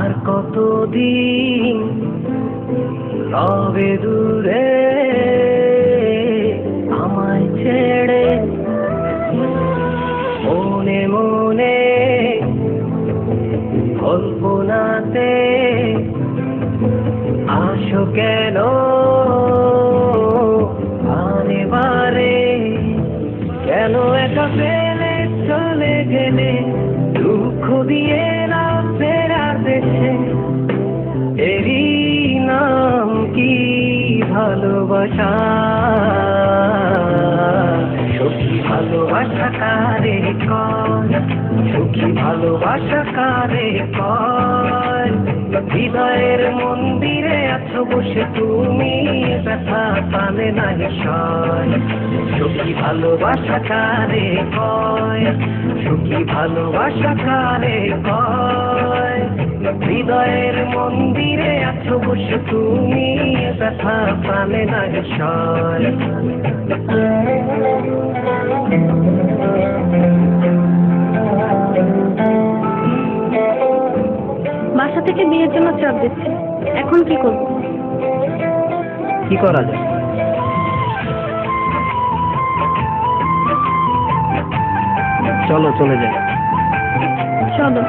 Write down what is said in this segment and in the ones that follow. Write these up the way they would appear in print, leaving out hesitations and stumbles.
আর কতদিন রবে দূরে আমায় ছেড়ে, মনে মনে কল্পনাতে আসো কেন বারে বারে, কেন একা ফেলে চলে গেলে, দুঃখ দিয়ে না ফেরার দেশে, এরই নাম কি ভালোবাসা? সুখী ভালোবাসা কারে কয়, সুখী ভালোবাসা কারে কয়? হৃদয়ের মন্দিরে আছো বসে তুমি, ব্যথা পানে নাই সয়। সুখী ভালোবাসা কারে কয়, সুখী ভালোবাসা কারে কয়? হৃদয়ের মন্দিরে আছো বসে তুমি, ব্যথা পানে নাই সয়। বাসা থেকে বিয়ের জন্য চাপ দিচ্ছে, এখন কি করব? কি করা যায়? চলো চলে যাই। চলো।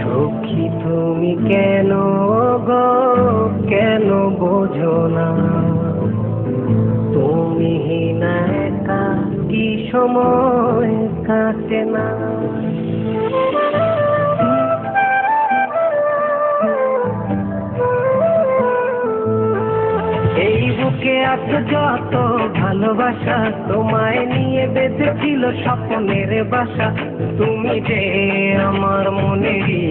সখী তুমি কেন গো, কেন বোঝো না? তুমি না একা কি সময় কাটে না? এই বুকে আছে যত ভালোবাসা, তোমায় নিয়ে বেঁচেছিল স্বপ্নের বাসা। তুমি যে আমার মনেরই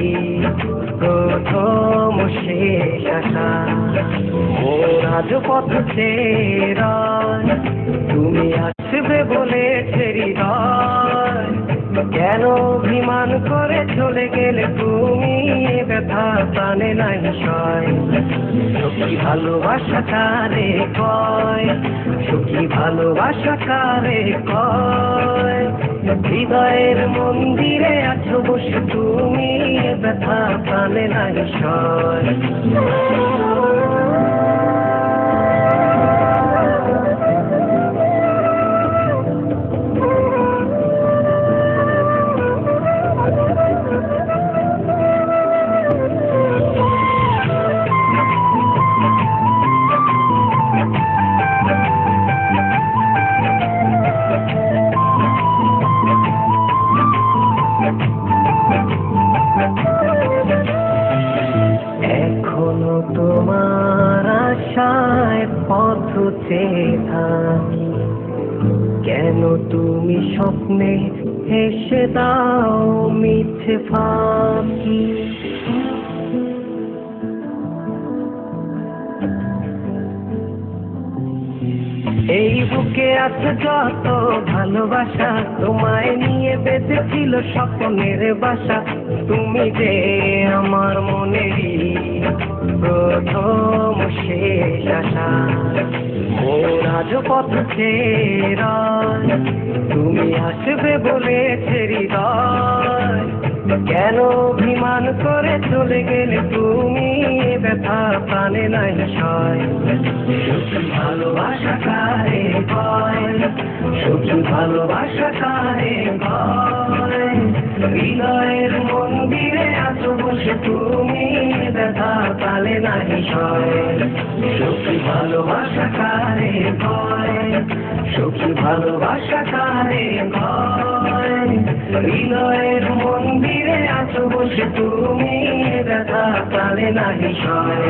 প্রথম শেষ আশা, মোর আজ পথ চেরা, তুমি আসবে বলেছে হৃদয়, কেন অভিমান করে চলে গেলে তুমি, ব্যথা প্রাণে নাই সয়। সুখী ভালোবাসা কারে কয়, সুখী ভালোবাসা কারে কয়? হৃদয়ের মন্দিরে আছো বসে তুমি, ব্যথা প্রাণে নাই সয়। এখনো তোমার আশায় পথ চেয়ে থাকি, কেন তুমি স্বপ্নে হেসে দাও মিছে ফাঁকি? এই বুকে আছে যত ভালোবাসা, তোমায় নিয়ে বেঁচেছিল স্বপ্নের বাসা। তুমি যে আমার মনেরই প্রথম শেষ আশা, মোর আজ পথ চেরা, তুমি আসবে বলেছে হৃদয়, কেন অভিমান করে চলে গেলে তুমি, ব্যথা প্রাণে নাই সয়। সুখী ভালোবাসা কারে কয়, সুখী ভালোবাসা কারে কয়? হৃদয়ের মন্দিরে আছো বসে তুমি, ব্যথা প্রাণে নাই সয়। সুখী ভালোবাসা কারে কয়, সুখী ভালোবাসা কারে কয়? হৃদয়ের মন্দিরে আছো বসে তুমি, ব্যথা প্রাণে নাই সয়।